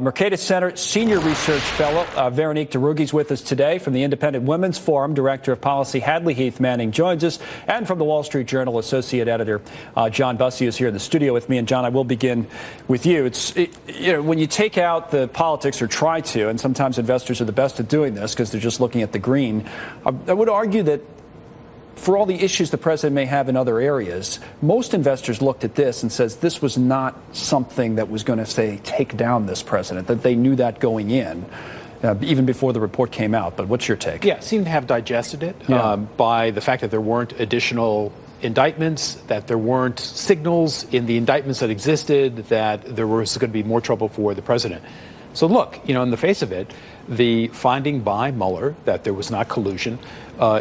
Mercatus Center Senior Research Fellow Veronique Derugi is with us today. From the Independent Women's Forum, Director of Policy Hadley Heath Manning joins us, and from the Wall Street Journal, Associate Editor John Bussey is here in the studio with me. And John, I will begin with you. When you take out the politics, or try to, and sometimes investors are the best at doing this because they're just looking at the green. I would argue that for all the issues the president may have in other areas, most investors looked at this and says this was not something that was going to, say, take down this president, that they knew that going in, even before the report came out. But what's your take? Yeah, seem to have digested it by the fact that there weren't additional indictments, that there weren't signals in the indictments that existed, that there was going to be more trouble for the president. So look, in the face of it, the finding by Mueller that there was not collusion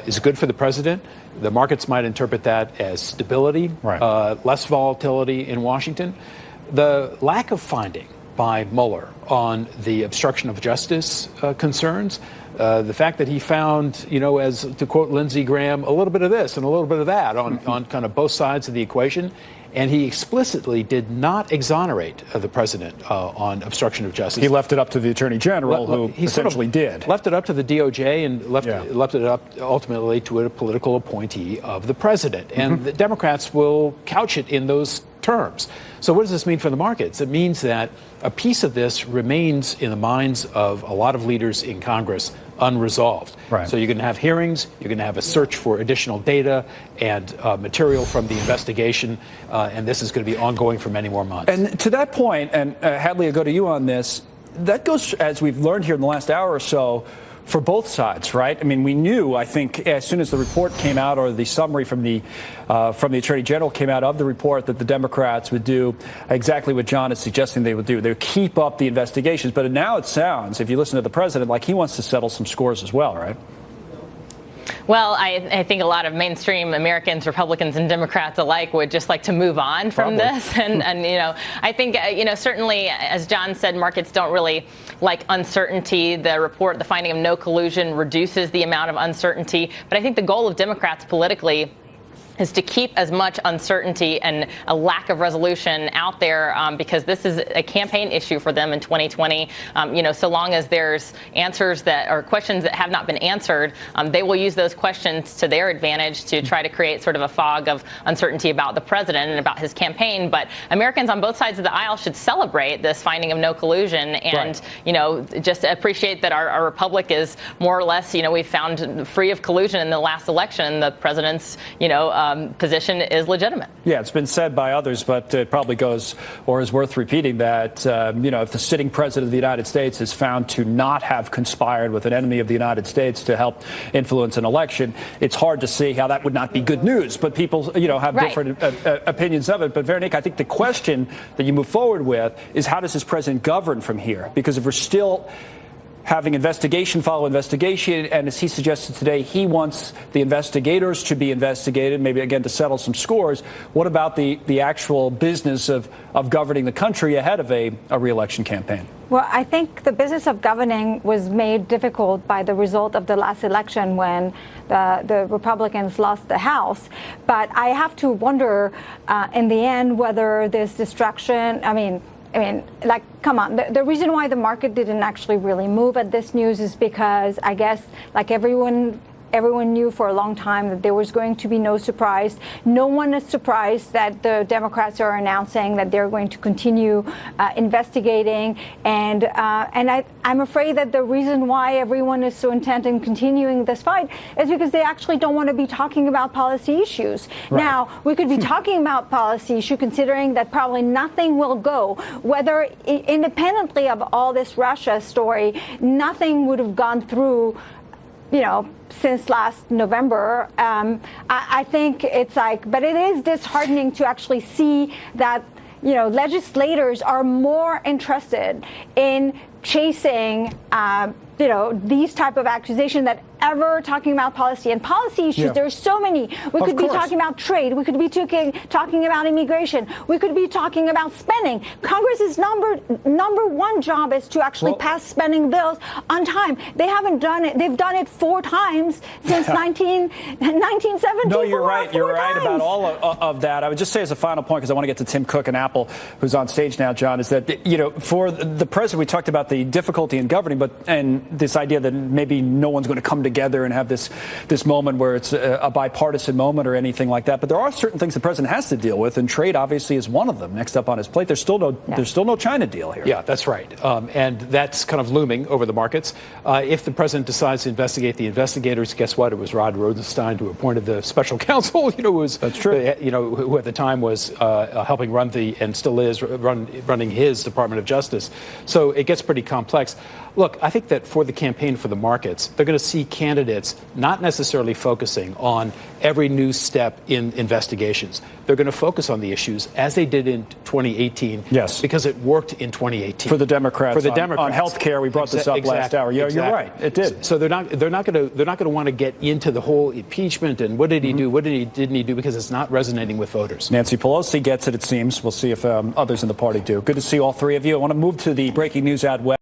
is good for the president. The markets might interpret that as stability, less volatility in Washington. The lack of finding by Mueller on the obstruction of justice concerns, the fact that he found, as to quote Lindsey Graham, a little bit of this and a little bit of that on kind of both sides of the equation. And he explicitly did not exonerate the president on obstruction of justice. He left it up to the attorney general, who essentially did. Left it up to the DOJ and left it up ultimately to a political appointee of the president. And the Democrats will couch it in those terms. So what does this mean for the markets? It means that a piece of this remains in the minds of a lot of leaders in Congress unresolved. So you're going to have hearings, you're going to have a search for additional data and material from the investigation, and this is going to be ongoing for many more months. And to that point, and Hadley, I'll go to you on this, that goes, as we've learned here in the last hour or so, for both sides, right? I mean, we knew, I think, as soon as the report came out, or the summary from the Attorney General came out of the report, that the Democrats would do exactly what John is suggesting they would do. They would keep up the investigations. But now it sounds, if you listen to the president, like he wants to settle some scores as well, right? Well, I think a lot of mainstream Americans, Republicans and Democrats alike, would just like to move on from this. And I think, certainly, as John said, markets don't really like uncertainty. The report, the finding of no collusion, reduces the amount of uncertainty. But I think the goal of Democrats politically is to keep as much uncertainty and a lack of resolution out there, because this is a campaign issue for them in 2020. So long as there's answers that are questions that have not been answered, they will use those questions to their advantage to try to create sort of a fog of uncertainty about the president and about his campaign. But Americans on both sides of the aisle should celebrate this finding of no collusion and, just appreciate that our republic is more or less, we've found free of collusion in the last election. The president's, position is legitimate. Yeah, it's been said by others, but it probably goes, or is worth repeating, that, if the sitting president of the United States is found to not have conspired with an enemy of the United States to help influence an election, it's hard to see how that would not be good news. But people, have different opinions of it. But Veronique, I think the question that you move forward with is, how does this president govern from here? Because if we're still having investigation follow investigation, and as he suggested today, he wants the investigators to be investigated, maybe again to settle some scores. What about the actual business of governing the country ahead of a re-election campaign? Well, I think the business of governing was made difficult by the result of the last election when the Republicans lost the House. But I have to wonder in the end whether this distraction, come on. The reason why the market didn't actually really move at this news is because, I guess, like everyone knew for a long time that there was going to be no surprise. No one is surprised that the Democrats are announcing that they're going to continue investigating. And I'm afraid that the reason why everyone is so intent in continuing this fight is because they actually don't want to be talking about policy issues. Now, we could be talking about policy issue, considering that probably nothing will go. Whether independently of all this Russia story, nothing would have gone through, since last November. I think it's but it is disheartening to actually see that, legislators are more interested in chasing, these type of accusations that ever talking about policy and policy issues. There's so many. We could be talking about trade. We could be talking about immigration. We could be talking about spending. Congress's number one job is to actually pass spending bills on time. They haven't done it. They've done it 4 times since 1970. No, you're right. You're right about all of that. I would just say as a final point, because I want to get to Tim Cook and Apple, who's on stage now, John, is that, for the president, we talked about the difficulty in governing, and this idea that maybe no one's going to come together and have this moment where it's a bipartisan moment or anything like that. But there are certain things the president has to deal with, and trade obviously is one of them. Next up on his plate, there's still no China deal here. Yeah, that's right, and that's kind of looming over the markets. If the president decides to investigate the investigators, guess what? It was Rod Rosenstein who appointed the special counsel. That's true. Who at the time was helping run and still is running his Department of Justice. So it gets pretty complex. Look, I think that for the campaign for the markets, they're going to see candidates not necessarily focusing on every new step in investigations. They're going to focus on the issues as they did in 2018. Yes. Because it worked in 2018. For the Democrats. For the Democrats. On health care, we brought this up last hour. Yeah, you're right. It did. So they're not going to want to get into the whole impeachment and what did he do, didn't he do, because it's not resonating with voters. Nancy Pelosi gets it seems. We'll see if others in the party do. Good to see all three of you. I want to move to the breaking news out west.